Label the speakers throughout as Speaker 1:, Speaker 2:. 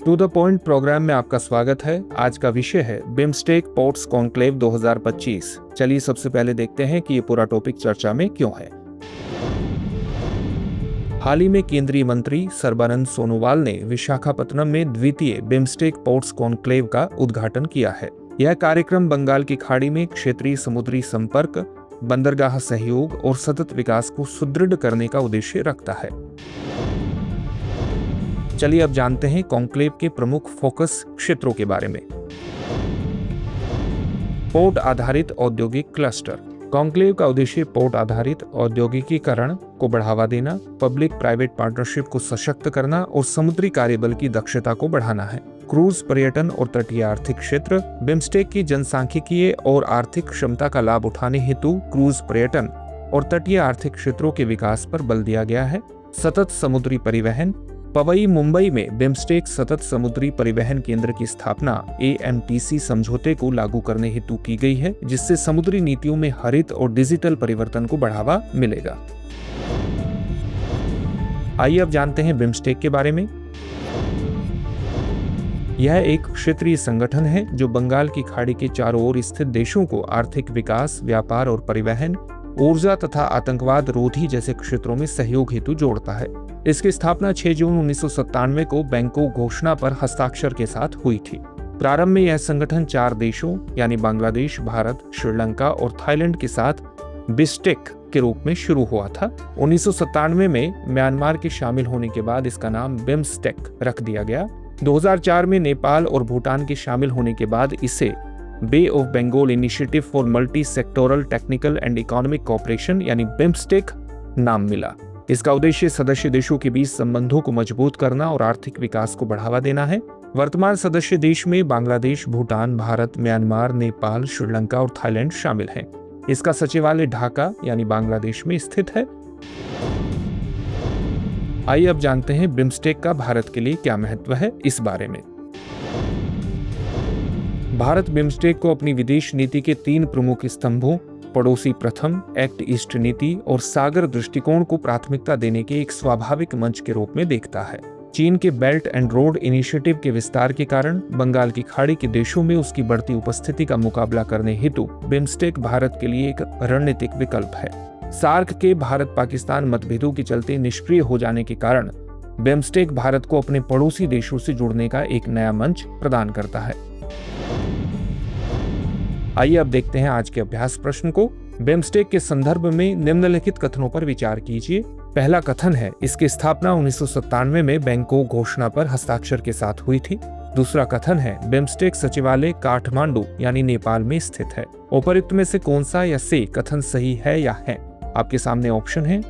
Speaker 1: To the point programme में आपका स्वागत है। आज का विषय है बिम्स्टेक पोर्ट्स कॉन्क्लेव 2025। चलिए सबसे पहले देखते हैं कि ये पूरा टॉपिक चर्चा में क्यों है। हाल ही में केंद्रीय मंत्री सर्बानंद सोनोवाल ने विशाखापत्तनम में द्वितीय बिम्स्टेक पोर्ट्स कॉन्क्लेव का उद्घाटन किया है। यह कार्यक्रम बंगाल की खाड़ी में क्षेत्रीय समुद्री संपर्क, बंदरगाह सहयोग और सतत विकास को सुदृढ़ करने का उद्देश्य रखता है। चलिए अब जानते हैं कॉन्क्लेव के प्रमुख फोकस क्षेत्रों के बारे में। पोर्ट आधारित औद्योगिक क्लस्टर। कॉन्क्लेव का उद्देश्य पोर्ट आधारित औद्योगिकीकरण को बढ़ावा देना, पब्लिक प्राइवेट पार्टनरशिप को सशक्त करना और समुद्री कार्यबल की दक्षता को बढ़ाना है। क्रूज पर्यटन और तटीय आर्थिक क्षेत्र। बिम्स्टेक की जनसांख्यिकीय और आर्थिक क्षमता का लाभ उठाने हेतु क्रूज पर्यटन और तटीय आर्थिक क्षेत्रों के विकास पर बल दिया गया है। सतत समुद्री परिवहन। पवई मुंबई में बिम्स्टेक सतत समुद्री परिवहन केंद्र की स्थापना AMTC समझौते को लागू करने हेतु की गई है, जिससे समुद्री नीतियों में हरित और डिजिटल परिवर्तन को बढ़ावा मिलेगा। आइए अब जानते हैं बिम्स्टेक के बारे में। यह एक क्षेत्रीय संगठन है जो बंगाल की खाड़ी के चारों ओर स्थित देशों को आर्थिक विकास, व्यापार और परिवहन, ऊर्जा तथा आतंकवाद रोधी जैसे क्षेत्रों में सहयोग हेतु जोड़ता है। इसकी स्थापना 6 जून 1997 को बैंकॉक घोषणा पर हस्ताक्षर के साथ हुई थी। प्रारंभ में यह संगठन 4 देशों यानी बांग्लादेश, भारत, श्रीलंका और थाईलैंड के साथ बिस्टेक के रूप में शुरू हुआ था। 1997 में म्यांमार के शामिल होने के बाद इसका नाम बिम्स्टेक रख दिया गया। 2004 में नेपाल और भूटान के शामिल होने के बाद इसे bay of Bengal initiative for multi sectoral technical and economic cooperation यानी बिम्स्टेक नाम मिला। इसका उद्देश्य सदस्य देशों के बीच संबंधों को मजबूत करना और आर्थिक विकास को बढ़ावा देना है। वर्तमान सदस्य देश में बांग्लादेश, भूटान, भारत, म्यांमार, नेपाल, श्रीलंका और थाईलैंड शामिल हैं। इसका सचिवालय ढाका यानी बांग्लादेश में स्थित है। आइए अब जानते हैं बिम्स्टेक का भारत के लिए क्या महत्व है इस बारे में। भारत बिम्स्टेक को अपनी विदेश नीति के 3 प्रमुख स्तंभों पड़ोसी प्रथम, एक्ट ईस्ट नीति और सागर दृष्टिकोण को प्राथमिकता देने के एक स्वाभाविक मंच के रूप में देखता है। चीन के बेल्ट एंड रोड इनिशिएटिव के विस्तार के कारण बंगाल की खाड़ी के देशों में उसकी बढ़ती उपस्थिति का मुकाबला करने हेतु बिम्स्टेक भारत के लिए एक रणनीतिक विकल्प है। सार्क के भारत पाकिस्तान मतभेदों के चलते निष्क्रिय हो जाने के कारण बिम्स्टेक भारत को अपने पड़ोसी देशों से जुड़ने का एक नया मंच प्रदान करता है। आइए अब देखते हैं आज के अभ्यास प्रश्न को। बिम्स्टेक के संदर्भ में निम्नलिखित कथनों पर विचार कीजिए। पहला कथन है, इसकी स्थापना 1997 में बैंकॉक घोषणा पर हस्ताक्षर के साथ हुई थी। दूसरा कथन है, बिम्स्टेक सचिवालय काठमांडू यानी नेपाल में स्थित है। उपर्युक्त में से कौन सा या से कथन सही है या है? आपके सामने ऑप्शन है,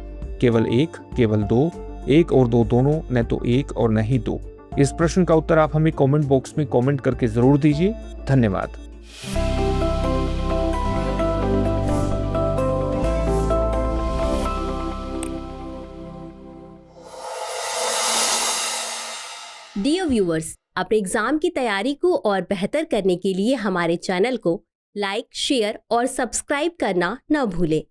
Speaker 1: केवल 1, केवल 2, 1 और 2 दोनों, न तो 1 और न ही 2। इस प्रश्न का उत्तर आप हमें कमेंट बॉक्स में कमेंट करके जरूर दीजिए। धन्यवाद।
Speaker 2: डियर व्यूअर्स, अपने एग्जाम की तैयारी को और बेहतर करने के लिए हमारे चैनल को लाइक, शेयर और सब्सक्राइब करना न भूलें।